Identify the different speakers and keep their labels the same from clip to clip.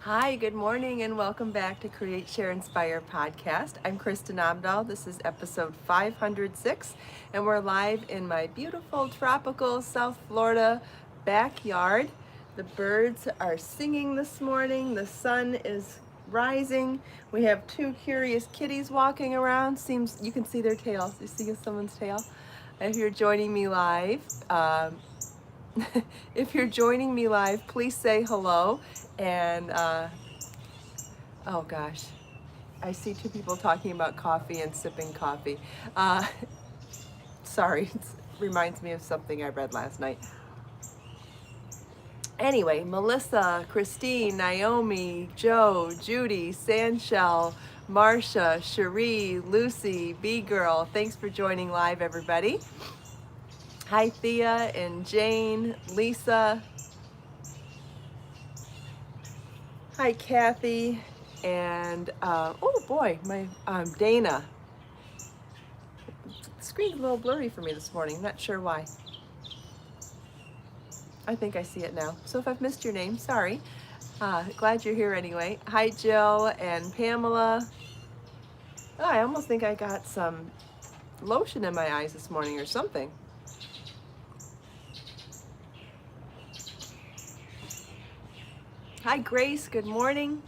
Speaker 1: Hi, good morning, and welcome back to Create, Share, Inspire podcast. I'm Kristin Omdahl. This is episode 506, and we're live in my beautiful tropical South Florida backyard. The birds are singing this morning. The sun is rising. We have two curious kitties walking around. Seems you can see their tails. You see someone's tail? If you're joining me live, if you're joining me live, please say hello. And oh gosh, I see two people talking about coffee and sipping coffee. Uh, sorry, it reminds me of something I read last night. Anyway, Melissa, Christine, Naomi, Joe, Judy, Sandshell, Marcia, Cherie, Lucy, B Girl, thanks for joining live, everybody. Hi, Thea and Jane, Lisa. Hi, Kathy, and oh boy, my Dana. The screen's a little blurry for me this morning. Not sure why. I think I see it now. So if I've missed your name, sorry. Glad you're here anyway. Hi, Jill and Pamela. Oh, I almost think I got some lotion in my eyes this morning or something. Hi, Grace. Good morning.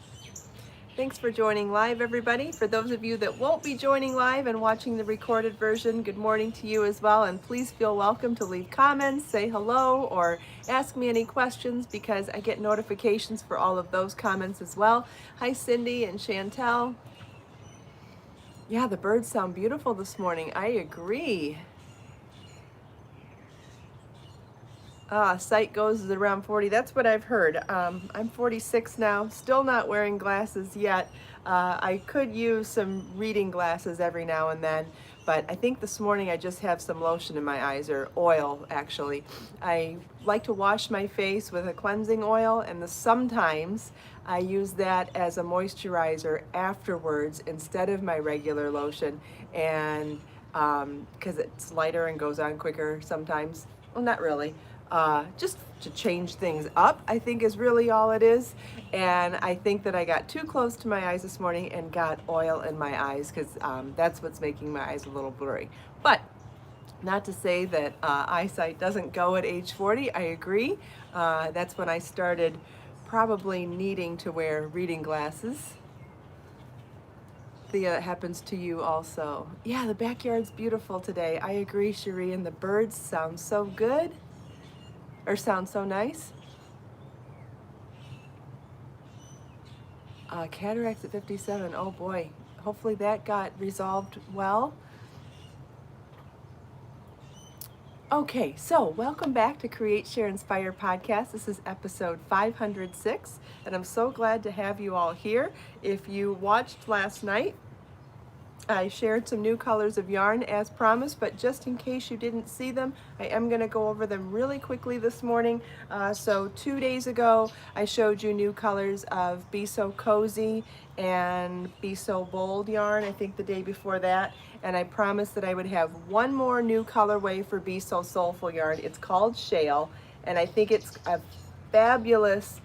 Speaker 1: Thanks for joining live, everybody. For those of you that won't be joining live and watching the recorded version, good morning to you as well. And please feel welcome to leave comments, say hello, or ask me any questions because I get notifications for all of those comments as well. Hi, Cindy and Chantel. Yeah, the birds sound beautiful this morning. I agree. Sight goes around 40. That's what I've heard. I'm 46 now, still not wearing glasses yet. I could use some reading glasses every now and then, but I think this morning I just have some lotion in my eyes, or oil actually. I like to wash my face with a cleansing oil, and sometimes I use that as a moisturizer afterwards instead of my regular lotion, and because it's lighter and goes on quicker sometimes. Well, not really. Just to change things up, I think is really all it is. And I think that I got too close to my eyes this morning and got oil in my eyes because that's what's making my eyes a little blurry. But not to say that eyesight doesn't go at age 40. I agree. That's when I started probably needing to wear reading glasses. Thea, it happens to you also. Yeah, the backyard's beautiful today. I agree, Cherie, and the birds sound so good. Or sound so nice. Cataracts at 57. Oh boy. Hopefully that got resolved well. Okay, so welcome back to Create, Share, Inspire podcast. This is episode 506, and I'm so glad to have you all here. If you watched last night, I shared some new colors of yarn as promised, but just in case you didn't see them, I am going to go over them really quickly this morning. So 2 days ago, I showed you new colors of Be So Cozy and Be So Bold yarn, I think the day before that. And I promised that I would have one more new colorway for Be So Soulful yarn. It's called Shale, and I think it's a fabulous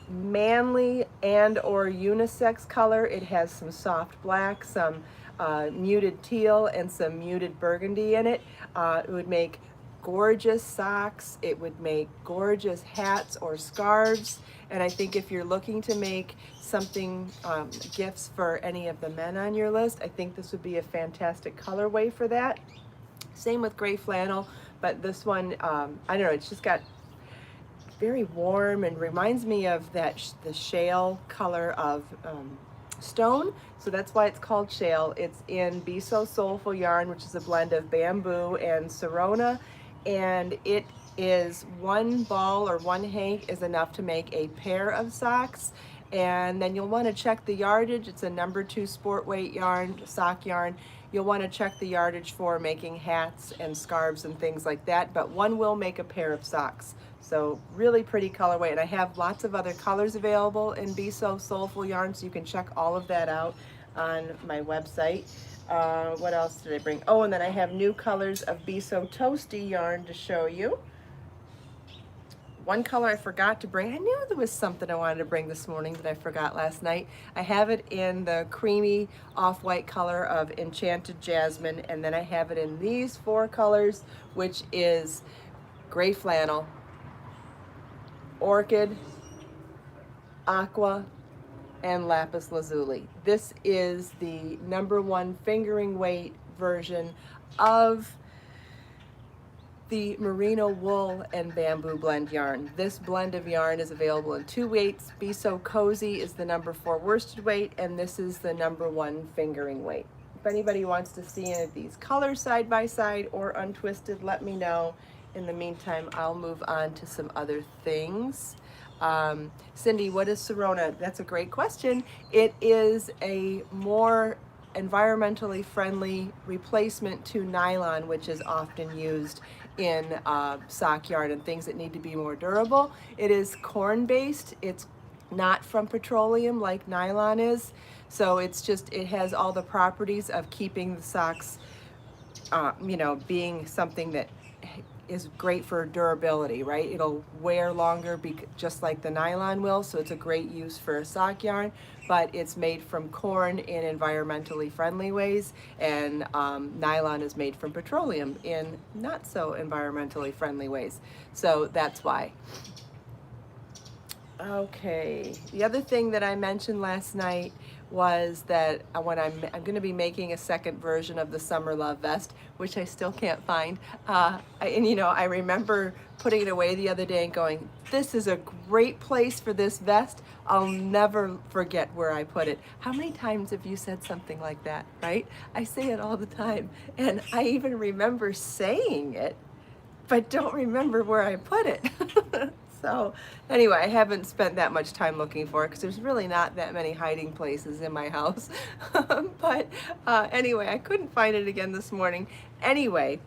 Speaker 1: manly and or unisex color. It has some soft black, some muted teal, and some muted burgundy in it. It would make gorgeous socks. It would make gorgeous hats or scarves. And I think if you're looking to make something, gifts for any of the men on your list, I think this would be a fantastic colorway for that. Same with gray flannel, but this one, I don't know, it's just got very warm and reminds me of that the shale color of stone, so that's why it's called Shale. It's in Be So Soulful yarn, which is a blend of bamboo and Serona, and it is one ball or one hank is enough to make a pair of socks. And then you'll want to check the yardage. It's a number 2 sport weight yarn, sock yarn. You'll want to check the yardage for making hats and scarves and things like that, but one will make a pair of socks. So really pretty colorway, and I have lots of other colors available in Be So Soulful yarn, so you can check all of that out on my website. What else did I bring? Oh, and then I have new colors of Be So Toasty yarn to show you. one color I forgot to bring. I knew there was something I wanted to bring this morning that I forgot last night. I have it in the creamy off-white color of Enchanted Jasmine, and then I have it in these 4 colors, which is gray flannel, orchid, aqua, and lapis lazuli. This is the #1 fingering weight version of the merino wool and bamboo blend yarn. This blend of yarn is available in 2 weights. Be So Cozy is the #4 worsted weight, and this is the #1 fingering weight. If anybody wants to see any of these colors side by side or untwisted, let me know. In the meantime, I'll move on to some other things. Cindy, what is Serona? That's a great question. It is a more environmentally friendly replacement to nylon, which is often used in sock yarn and things that need to be more durable. It is corn-based. It's not from petroleum like nylon is. So it's just, it has all the properties of keeping the socks, being something that is great for durability, right? It'll wear longer, just like the nylon will, so it's a great use for a sock yarn, but it's made from corn in environmentally friendly ways, and nylon is made from petroleum in not so environmentally friendly ways. So that's why. Okay, the other thing that I mentioned last night was that when I'm going to be making a second version of the Summer Love vest, which I still can't find. I remember putting it away the other day and going, this is a great place for this vest. I'll never forget where I put it. How many times have you said something like that, right? I say it all the time, and I even remember saying it, but don't remember where I put it. So anyway, I haven't spent that much time looking for it because there's really not that many hiding places in my house. But anyway, I couldn't find it again this morning. Anyway,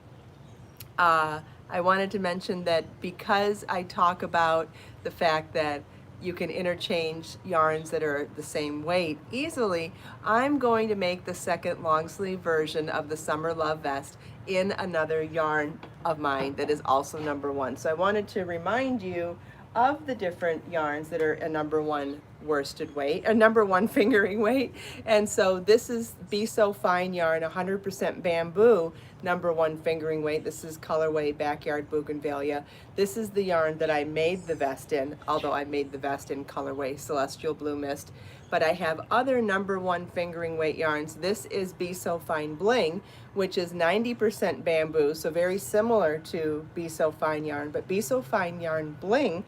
Speaker 1: I wanted to mention that because I talk about the fact that you can interchange yarns that are the same weight easily, I'm going to make the second long sleeve version of the Summer Love vest in another yarn of mine that is also #1. So I wanted to remind you of the different yarns that are a #1 worsted weight, a #1 fingering weight. And so this is Be So Fine yarn, 100% bamboo, #1 fingering weight. This is colorway Backyard Bougainvillea. This is the yarn that I made the vest in, although I made the vest in colorway Celestial Blue Mist. But I have other #1 fingering weight yarns. This is Be So Fine Bling, which is 90% bamboo, so very similar to Be So Fine yarn. But Be So Fine yarn Bling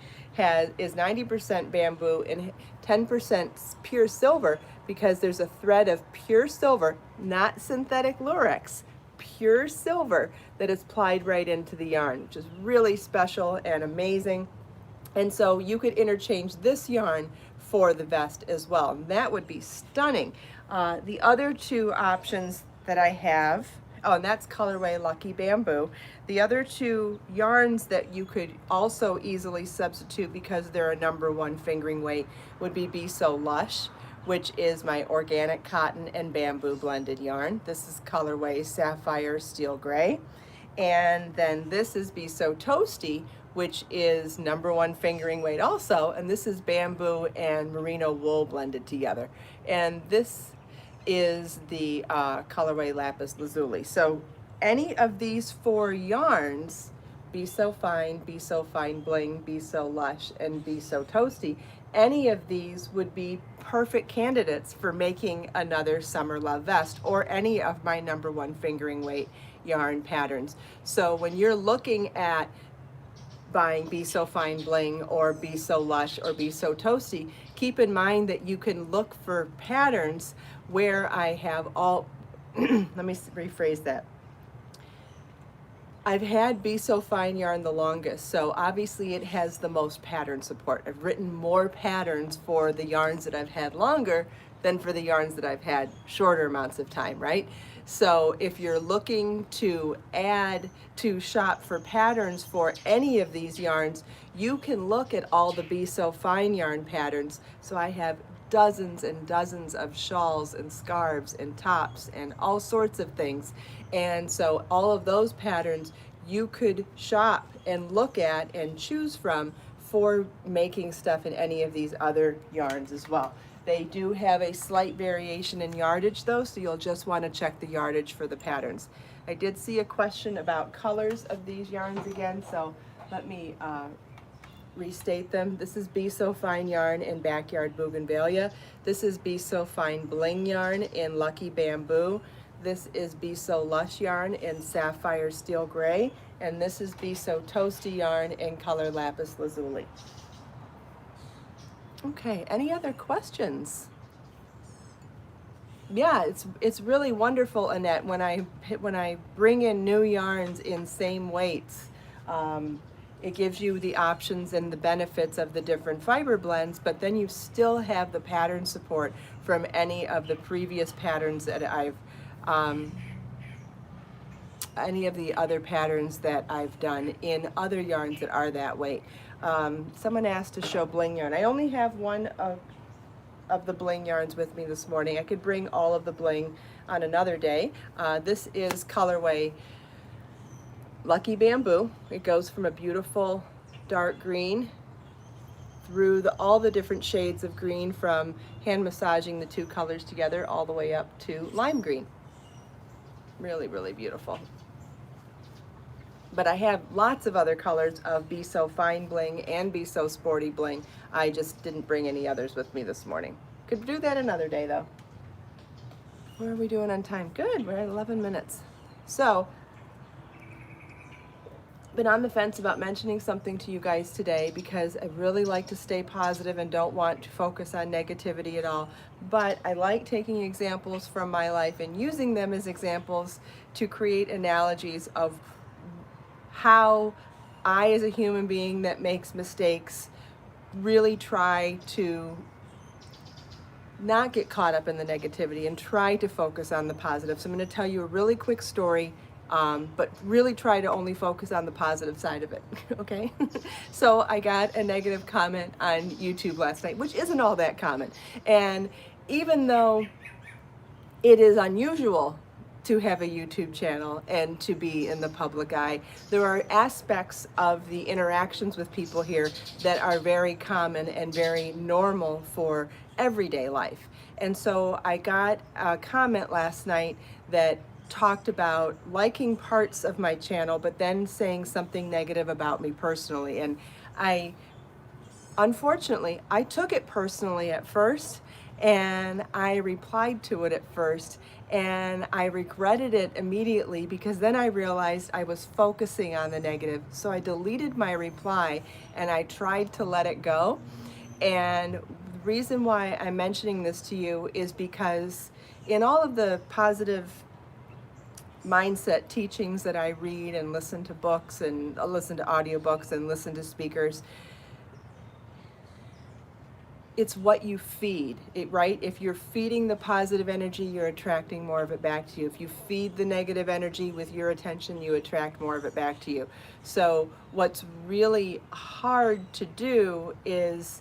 Speaker 1: is 90% bamboo and 10% pure silver, because there's a thread of pure silver, not synthetic lurex, pure silver, that is plied right into the yarn, which is really special and amazing. And so you could interchange this yarn for the vest as well. And that would be stunning. The other 2 options that I have, and that's colorway Lucky Bamboo. The other 2 yarns that you could also easily substitute because they're a #1 fingering weight would be So Lush, which is my organic cotton and bamboo blended yarn. This is colorway Sapphire Steel Gray. And then this is Be So Toasty, which is #1 fingering weight also, and this is bamboo and merino wool blended together. And this is the colorway Lapis Lazuli. So any of these 4 yarns, Be So Fine Bling, Be So Lush, and Be So Toasty, any of these would be perfect candidates for making another Summer Love vest, or any of my #1 fingering weight yarn patterns. So when you're looking at buying Be So Fine Bling or Be So Lush or Be So Toasty, keep in mind that you can look for patterns where I have all, let me rephrase that. I've had Be So Fine yarn the longest, so obviously it has the most pattern support. I've written more patterns for the yarns that I've had longer than for the yarns that I've had shorter amounts of time, right? So if you're looking to shop for patterns for any of these yarns, you can look at all the Be So Fine yarn patterns. So I have dozens and dozens of shawls and scarves and tops and all sorts of things. And so all of those patterns you could shop and look at and choose from for making stuff in any of these other yarns as well. They do have a slight variation in yardage though, so you'll just want to check the yardage for the patterns. I did see a question about colors of these yarns again, so let me restate them. This is Be So Fine yarn in Backyard Bougainvillea. This is Be So Fine Bling yarn in Lucky Bamboo. This is Be So Lush yarn in Sapphire Steel Gray. And this is Be So Toasty yarn in Color Lapis Lazuli. Okay, any other questions? Yeah, it's really wonderful, Annette, when I bring in new yarns in same weights. It gives you the options and the benefits of the different fiber blends, but then you still have the pattern support from any of the previous patterns that any of the other patterns that I've done in other yarns that are that weight. Someone asked to show bling yarn. I only have one of the bling yarns with me this morning. I could bring all of the bling on another day. This is colorway Lucky Bamboo. It goes from a beautiful dark green through all the different shades of green, from hand massaging the two colors together all the way up to lime green. Really, really beautiful. But I have lots of other colors of Be So Fine Bling and Be So Sporty Bling. I just didn't bring any others with me this morning. Could do that another day though. What are we doing on time? Good, we're at 11 minutes. So, been on the fence about mentioning something to you guys today because I really like to stay positive and don't want to focus on negativity at all. But I like taking examples from my life and using them as examples to create analogies of how I, as a human being that makes mistakes, really try to not get caught up in the negativity and try to focus on the positive. So I'm going to tell you a really quick story, but really try to only focus on the positive side of it, okay? So I got a negative comment on YouTube last night, which isn't all that common. And even though it is unusual to have a YouTube channel and to be in the public eye, there are aspects of the interactions with people here that are very common and very normal for everyday life. And so I got a comment last night that talked about liking parts of my channel, but then saying something negative about me personally. And unfortunately, I took it personally at first, and I replied to it at first, and I regretted it immediately because then I realized I was focusing on the negative. So I deleted my reply and I tried to let it go. And the reason why I'm mentioning this to you is because in all of the positive mindset teachings that I read and listen to books and listen to audiobooks and listen to speakers, it's what you feed it, right? If you're feeding the positive energy, you're attracting more of it back to you. If you feed the negative energy with your attention, you attract more of it back to you. So what's really hard to do is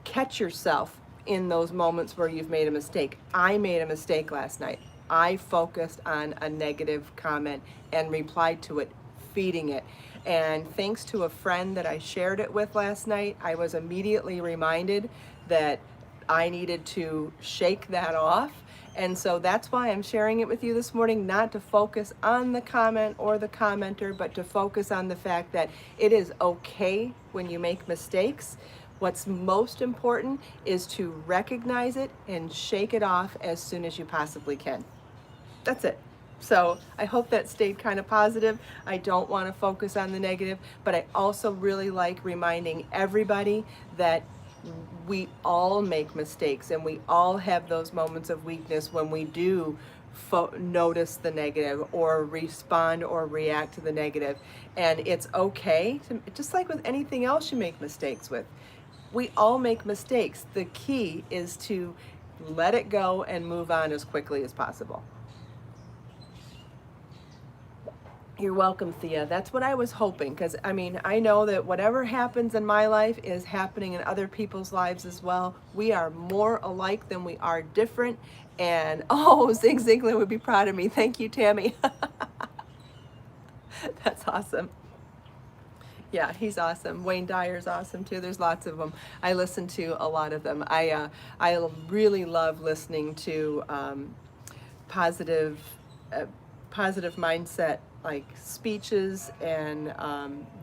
Speaker 1: catch yourself in those moments where you've made a mistake. I made a mistake last night. I focused on a negative comment and replied to it, feeding it. And thanks to a friend that I shared it with last night, I was immediately reminded that I needed to shake that off. And so that's why I'm sharing it with you this morning, not to focus on the comment or the commenter, but to focus on the fact that it is okay when you make mistakes. What's most important is to recognize it and shake it off as soon as you possibly can. That's it. So I hope that stayed kind of positive. I don't want to focus on the negative, but I also really like reminding everybody that we all make mistakes and we all have those moments of weakness when we do notice the negative or respond or react to the negative. And it's okay, just like with anything else you make mistakes with. We all make mistakes. The key is to let it go and move on as quickly as possible. You're welcome, Thea. That's what I was hoping, because I mean, I know that whatever happens in my life is happening in other people's lives as well. We are more alike than we are different. And oh, Zig Ziglar would be proud of me. Thank you, Tammy. That's awesome. Yeah, he's awesome. Wayne Dyer's awesome too. There's lots of them. I listen to a lot of them. I really love listening to positive uh, positive mindset like speeches and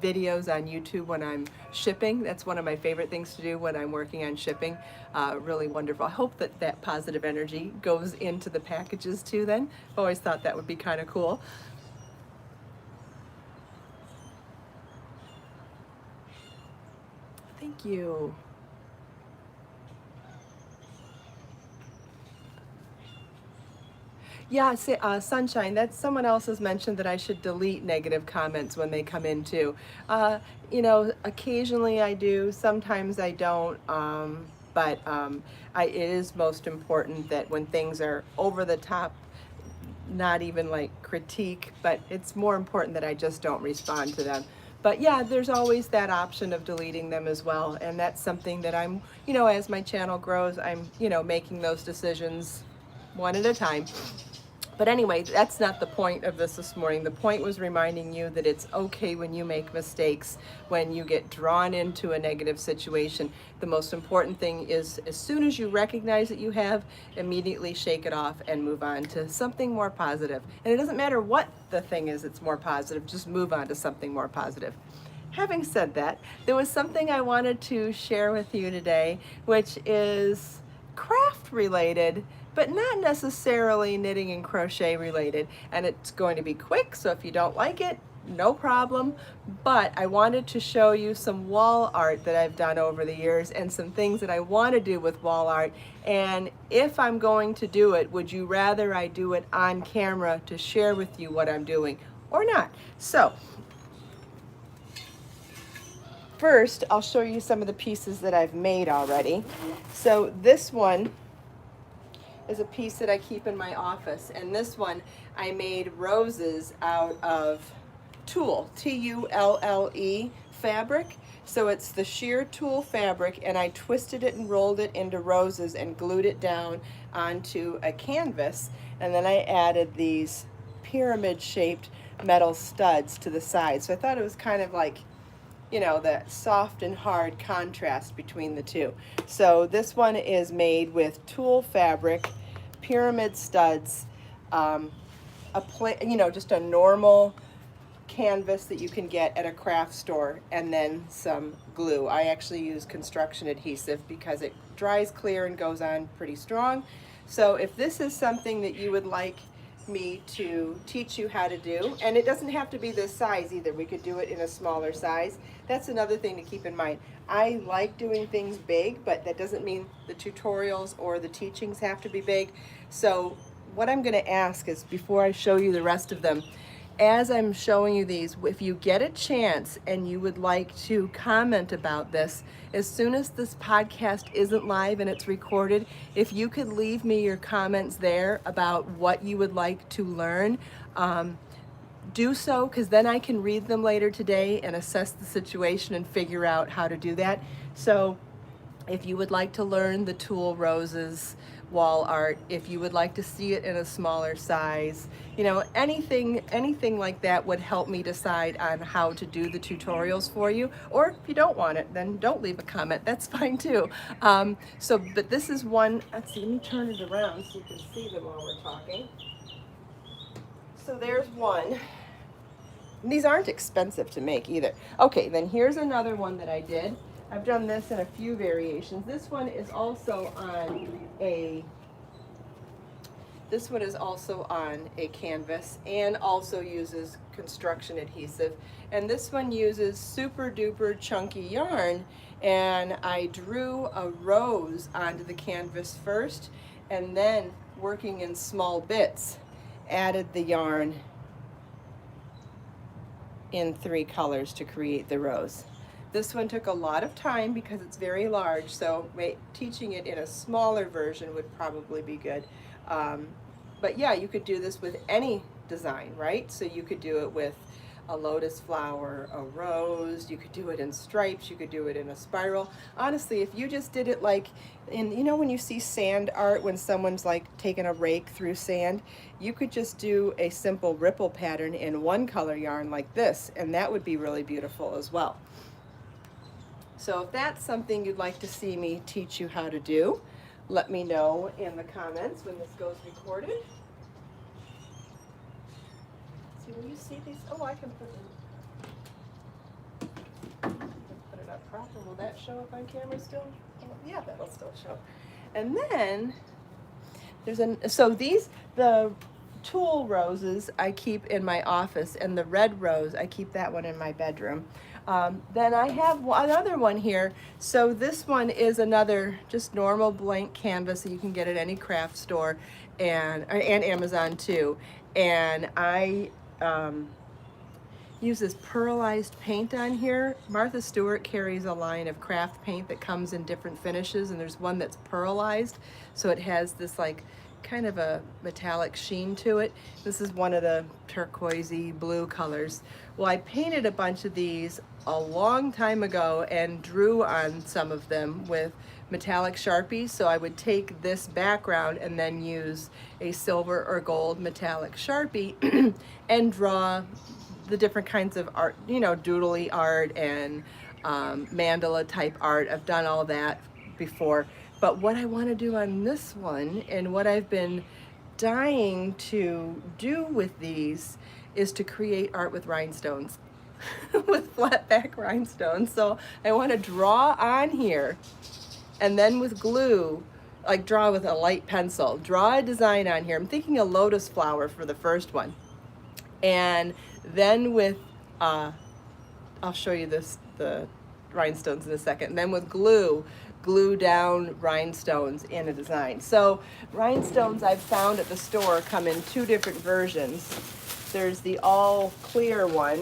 Speaker 1: videos on YouTube when I'm shipping. That's one of my favorite things to do when I'm working on shipping. Really wonderful. I hope that that positive energy goes into the packages too then. I've always thought that would be kind of cool. Thank you. Yeah, Sunshine, that's someone else has mentioned that I should delete negative comments when they come in too. Occasionally I do, sometimes I don't, it is most important that when things are over the top, not even like critique, but it's more important that I just don't respond to them. But yeah, there's always that option of deleting them as well, and that's something that I'm, as my channel grows, I'm, making those decisions one at a time. But anyway, that's not the point of this morning. The point was reminding you that it's okay when you make mistakes, when you get drawn into a negative situation. The most important thing is as soon as you recognize that you have, immediately shake it off and move on to something more positive. And it doesn't matter what the thing is that's more positive, just move on to something more positive. Having said that, there was something I wanted to share with you today, which is craft related, but not necessarily knitting and crochet related. And it's going to be quick, so if you don't like it, no problem. But I wanted to show you some wall art that I've done over the years and some things that I want to do with wall art. And if I'm going to do it, would you rather I do it on camera to share with you what I'm doing or not? So first, I'll show you some of the pieces that I've made already. So this one is a piece that I keep in my office, and this one I made roses out of tulle, Tulle fabric. So it's the sheer tulle fabric, and I twisted it and rolled it into roses and glued it down onto a canvas, and then I added these pyramid shaped metal studs to the side. So I thought it was kind of like, that soft and hard contrast between the two. So this one is made with tulle fabric, pyramid studs, just a normal canvas that you can get at a craft store, and then some glue. I actually use construction adhesive because it dries clear and goes on pretty strong. So if this is something that you would like me to teach you how to do, and it doesn't have to be this size either, we could do it in a smaller size. That's another thing to keep in mind. I like doing things big, but that doesn't mean the tutorials or the teachings have to be big. So what I'm going to ask is, before I show you the rest of them, as I'm showing you these, if you get a chance and you would like to comment about this, as soon as this podcast isn't live and it's recorded, if you could leave me your comments there about what you would like to learn, do so, because then I can read them later today and assess the situation and figure out how to do that. So if you would like to learn the tulle roses wall art, if you would like to see it in a smaller size, anything like that would help me decide on how to do the tutorials for you. Or if you don't want it, then don't leave a comment, that's fine too. But this is one, let's see, let me turn it around so you can see them while we're talking. So there's one. And these aren't expensive to make either. Okay, then here's another one that I did. I've done this in a few variations. This one is also on a canvas and also uses construction adhesive. And this one uses super duper chunky yarn, and I drew a rose onto the canvas first, and then working in small bits, added the yarn in 3 colors to create the rose. This one took a lot of time because it's very large, so teaching it in a smaller version would probably be good. But yeah, you could do this with any design, right? So you could do it with a lotus flower, a rose. You could do it in stripes, you could do it in a spiral. Honestly, if you just did it like in, you know, when you see sand art, when someone's like taking a rake through sand, you could just do a simple ripple pattern in one color yarn like this, and that would be really beautiful as well. So if that's something you'd like to see me teach you how to do, let me know in the comments when this goes recorded. See, will you see these? Oh, I can put it up proper. Will that show up on camera still? Oh, yeah, that'll still show. And then there's the tulle roses I keep in my office, and the red rose, I keep that one in my bedroom. Then I have another one here. So this one is another just normal blank canvas that you can get at any craft store and Amazon too. And I use this pearlized paint on here. Martha Stewart carries a line of craft paint that comes in different finishes, and there's one that's pearlized, so it has this like kind of a metallic sheen to it. This is one of the turquoisey blue colors. Well, I painted a bunch of these a long time ago and drew on some of them with metallic Sharpies. So I would take this background and then use a silver or gold metallic Sharpie and draw the different kinds of art, you know, doodly art and mandala type art. I've done all that before. But what I want to do on this one, and what I've been dying to do with these, is to create art with rhinestones, with flat back rhinestones. So I want to draw on here, and then with glue, like draw with a light pencil, draw a design on here. I'm thinking a lotus flower for the first one. And then with, I'll show you the rhinestones in a second. And then with glue down rhinestones in a design. So rhinestones I've found at the store come in two different versions. There's the all clear one,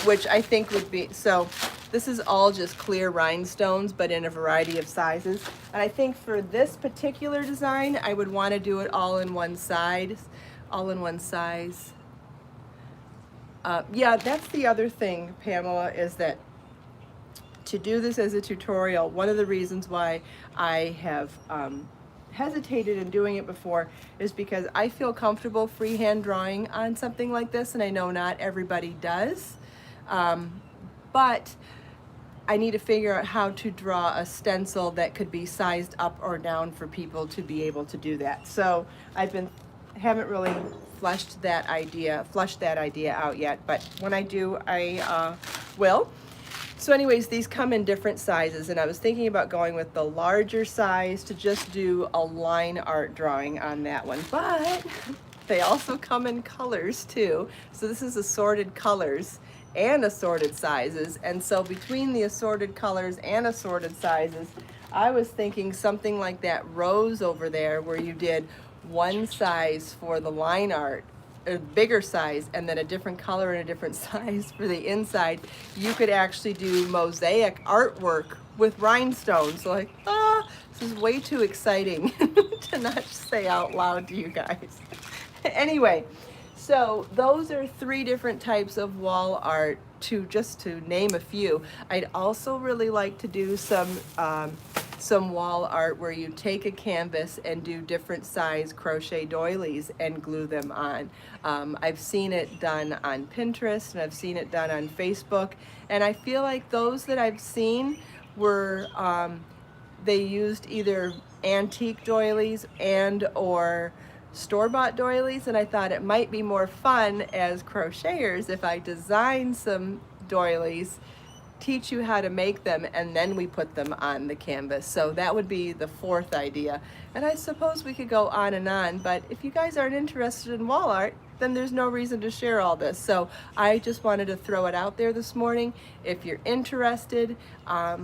Speaker 1: which I think would be, so this is all just clear rhinestones, but in a variety of sizes. And I think for this particular design, I would want to do it all in one size. Yeah, that's the other thing, Pamela, is that to do this as a tutorial, one of the reasons why I have hesitated in doing it before is because I feel comfortable freehand drawing on something like this, and I know not everybody does. But I need to figure out how to draw a stencil that could be sized up or down for people to be able to do that. So haven't really fleshed that idea out yet, but when I do, I will. So anyways, these come in different sizes, and I was thinking about going with the larger size to just do a line art drawing on that one. But they also come in colors too. So this is assorted colors and assorted sizes. And so between the assorted colors and assorted sizes, I was thinking something like that rose over there where you did one size for the line art, a bigger size, and then a different color and a different size for the inside. You could actually do mosaic artwork with rhinestones. Like, this is way too exciting to not say out loud to you guys. Anyway, so those are 3 different types of wall art, just to name a few. I'd also really like to do some wall art where you take a canvas and do different size crochet doilies and glue them on. I've seen it done on Pinterest, and I've seen it done on Facebook, and I feel like those that I've seen were, they used either antique doilies and or store-bought doilies, and I thought it might be more fun as crocheters if I design some doilies, teach you how to make them, and then we put them on the canvas. So that would be the 4th idea. And I suppose we could go on and on, but if you guys aren't interested in wall art, then there's no reason to share all this. So I just wanted to throw it out there this morning. If you're interested,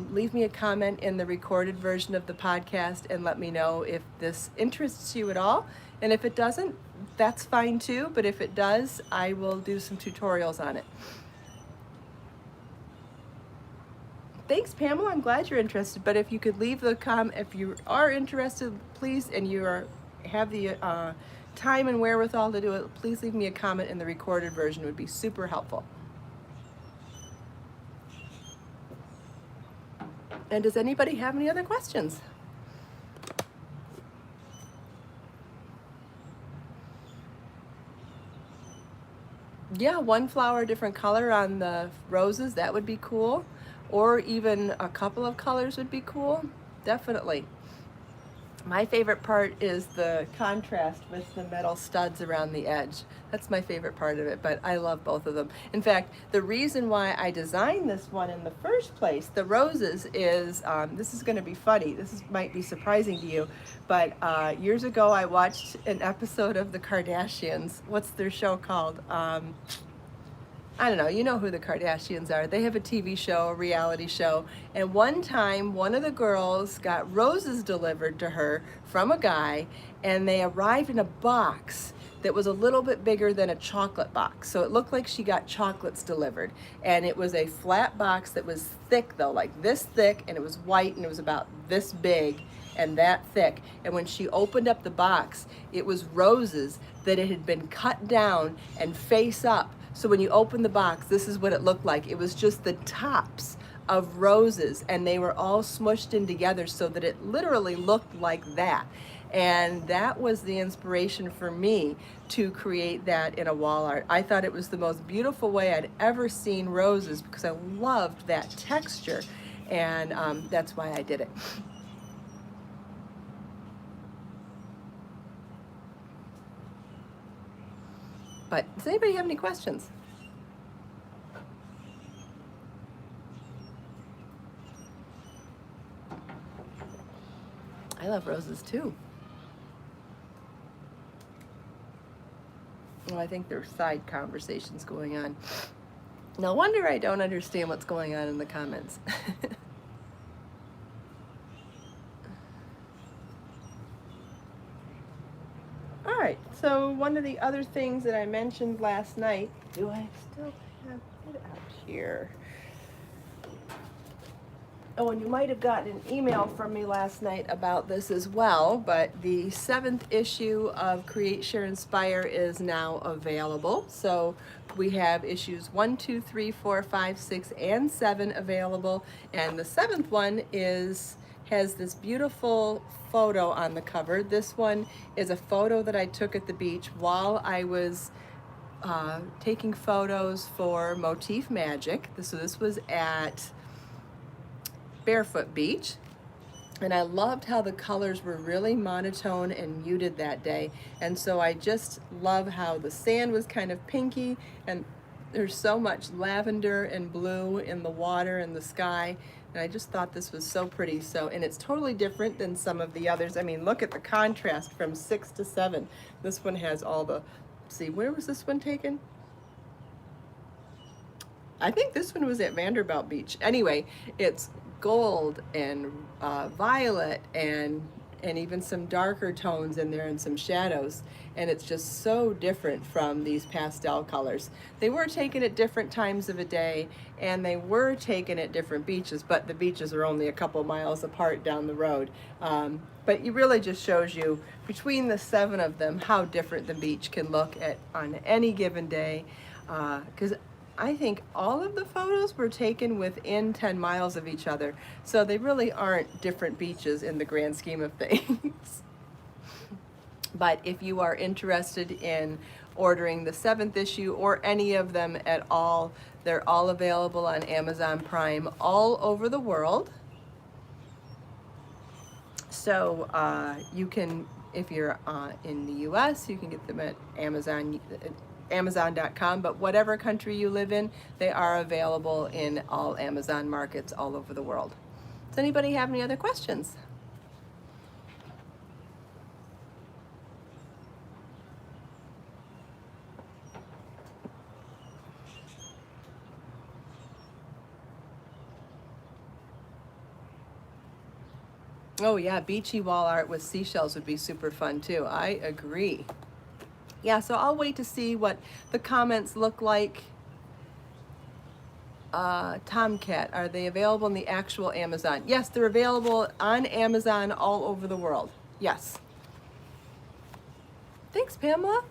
Speaker 1: leave me a comment in the recorded version of the podcast and let me know if this interests you at all. And if it doesn't, that's fine too, but if it does, I will do some tutorials on it. Thanks, Pamela. I'm glad you're interested. But if you could leave the if you are interested, please, and you have the time and wherewithal to do it, please leave me a comment in the recorded version. It would be super helpful. And does anybody have any other questions? Yeah, one flower, different color on the roses, that would be cool. Or even a couple of colors would be cool. Definitely. My favorite part is the contrast with the metal studs around the edge. That's my favorite part of it, but I love both of them. In fact, the reason why I designed this one in the first place, the roses, is, this is going to be funny. Might be surprising to you, but years ago I watched an episode of the Kardashians. What's their show called? I don't know, you know who the Kardashians are. They have a TV show, a reality show, and one time one of the girls got roses delivered to her from a guy, and they arrived in a box that was a little bit bigger than a chocolate box. So it looked like she got chocolates delivered, and it was a flat box that was thick though, like this thick, and it was white, and it was about this big and that thick. And when she opened up the box, it was roses that it had been cut down and face up. So when you open the box, this is what it looked like. It was just the tops of roses, and they were all smushed in together so that it literally looked like that. And that was the inspiration for me to create that in a wall art. I thought it was the most beautiful way I'd ever seen roses because I loved that texture, and that's why I did it. But does anybody have any questions? I love roses too. Well, I think there's side conversations going on. No wonder I don't understand what's going on in the comments. All right, so one of the other things that I mentioned last night, do I still have it out here? Oh, and you might have gotten an email from me last night about this as well, but the 7th issue of Create, Share, Inspire is now available. So we have issues 1, 2, 3, 4, 5, 6, and 7 available, and the 7th one has this beautiful photo on the cover. This one is a photo that I took at the beach while I was taking photos for Motif Magic. So this was at Barefoot Beach, and I loved how the colors were really monotone and muted that day, and so I just love how the sand was kind of pinky, and there's so much lavender and blue in the water and the sky, and I just thought this was so pretty. So, and it's totally different than some of the others. I mean, look at the contrast from 6 to 7. This one has all the, see, where was this one taken? I think this one was at Vanderbilt Beach. Anyway, it's gold and violet and even some darker tones in there and some shadows, and it's just so different from these pastel colors. They were taken at different times of a day, and they were taken at different beaches, but the beaches are only a couple miles apart down the road. But it really just shows you between the 7 of them how different the beach can look at on any given day, because I think all of the photos were taken within 10 miles of each other, so they really aren't different beaches in the grand scheme of things. But if you are interested in ordering the 7th issue or any of them at all, they're all available on Amazon Prime all over the world. So you can, if you're in the US, you can get them at Amazon.com, but whatever country you live in, they are available in all Amazon markets all over the world. Does anybody have any other questions? Oh yeah, beachy wall art with seashells would be super fun too. I agree. Yeah, so I'll wait to see what the comments look like. Tomcat, are they available in the actual Amazon? Yes, they're available on Amazon all over the world. Yes. Thanks, Pamela.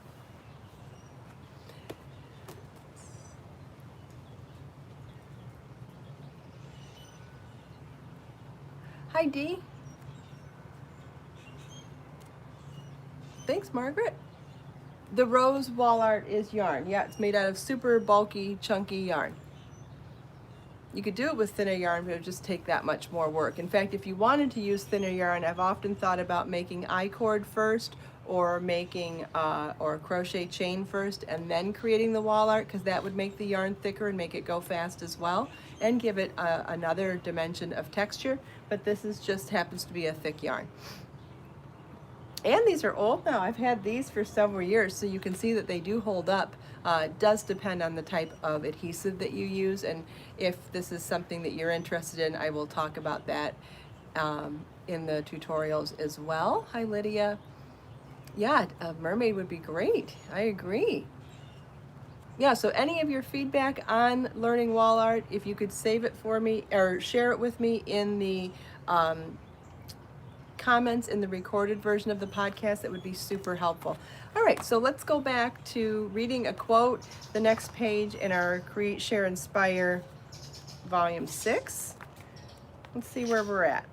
Speaker 1: Hi, Dee. Thanks, Margaret. The rose wall art is yarn. Yeah, it's made out of super bulky, chunky yarn. You could do it with thinner yarn, but it would just take that much more work. In fact, if you wanted to use thinner yarn, I've often thought about making I-cord first, or making or crochet chain first and then creating the wall art, because that would make the yarn thicker and make it go fast as well and give it another dimension of texture. But this is just happens to be a thick yarn. And these are old now. I've had these for several years, so you can see that they do hold up. It does depend on the type of adhesive that you use, and if this is something that you're interested in, I will talk about that in the tutorials as well. Hi, Lydia. Yeah, a mermaid would be great. I agree. Yeah, so any of your feedback on learning wall art, if you could save it for me or share it with me in the comments in the recorded version of the podcast, that would be super helpful. All right, so let's go back to reading a quote, the next page in our Create, Share, Inspire Volume 6. Let's see where we're at.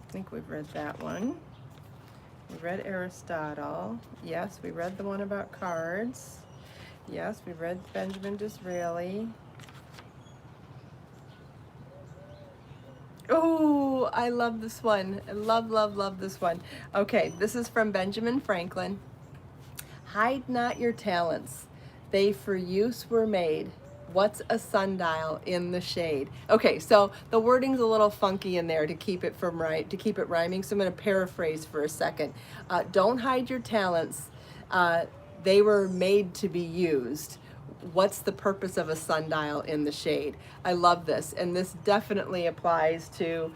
Speaker 1: I think we've read that one. We read Aristotle. Yes, we read the one about cards. Yes, we read Benjamin Disraeli. Oh, I love this one. I love this one. Okay, this is from Benjamin Franklin. Hide not your talents. They for use were made. What's a sundial in the shade? Okay, so the wording's a little funky in there to keep it rhyming. So I'm going to paraphrase for a second. Don't hide your talents. They were made to be used. What's the purpose of a sundial in the shade? I love this, and this definitely applies to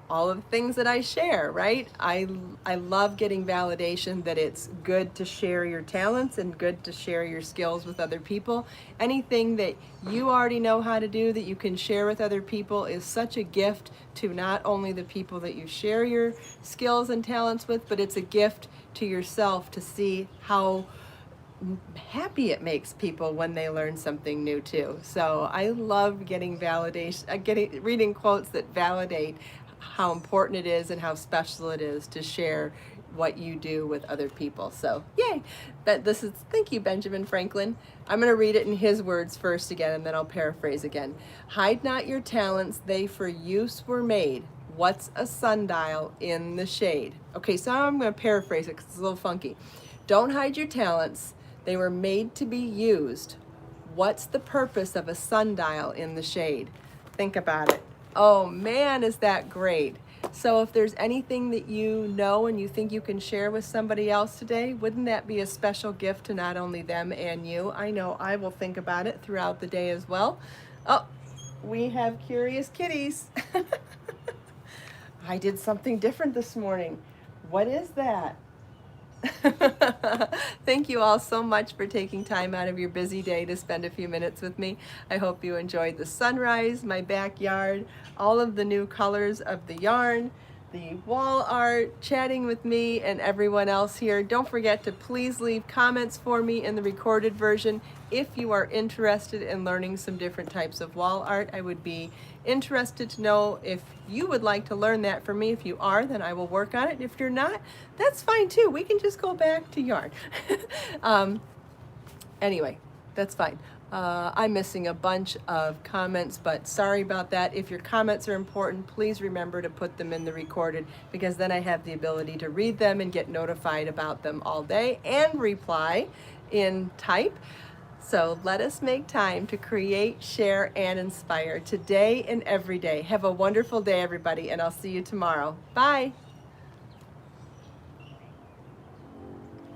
Speaker 1: all of the things that I share, right? I love getting validation that it's good to share your talents and good to share your skills with other people. Anything that you already know how to do that you can share with other people is such a gift to not only the people that you share your skills and talents with, but it's a gift to yourself to see how happy it makes people when they learn something new too. So I love getting validation, reading quotes that validate how important it is and how special it is to share what you do with other people. So yay! Thank you, Benjamin Franklin. I'm going to read it in his words first again, and then I'll paraphrase again. Hide not your talents, they for use were made. What's a sundial in the shade? Okay, so I'm going to paraphrase it because it's a little funky. Don't hide your talents. They were made to be used. What's the purpose of a sundial in the shade? Think about it. Oh man, is that great. So if there's anything that you know and you think you can share with somebody else today, wouldn't that be a special gift to not only them and you? I know I will think about it throughout the day as well. Oh, we have curious kitties. I did something different this morning. What is that? Thank you all so much for taking time out of your busy day to spend a few minutes with me. I hope you enjoyed the sunrise, my backyard, all of the new colors of the yarn, the wall art, chatting with me and everyone else here. Don't forget to please leave comments for me in the recorded version if you are interested in learning some different types of wall art. I would be interested to know if you would like to learn that from me. If you are, then I will work on it. If you're not, that's fine too. We can just go back to yarn. Anyway, that's fine. I'm missing a bunch of comments, but sorry about that. If your comments are important, please remember to put them in the recorded, because then I have the ability to read them and get notified about them all day and reply in type. So let us make time to create, share, and inspire today and every day. Have a wonderful day, everybody, and I'll see you tomorrow. Bye.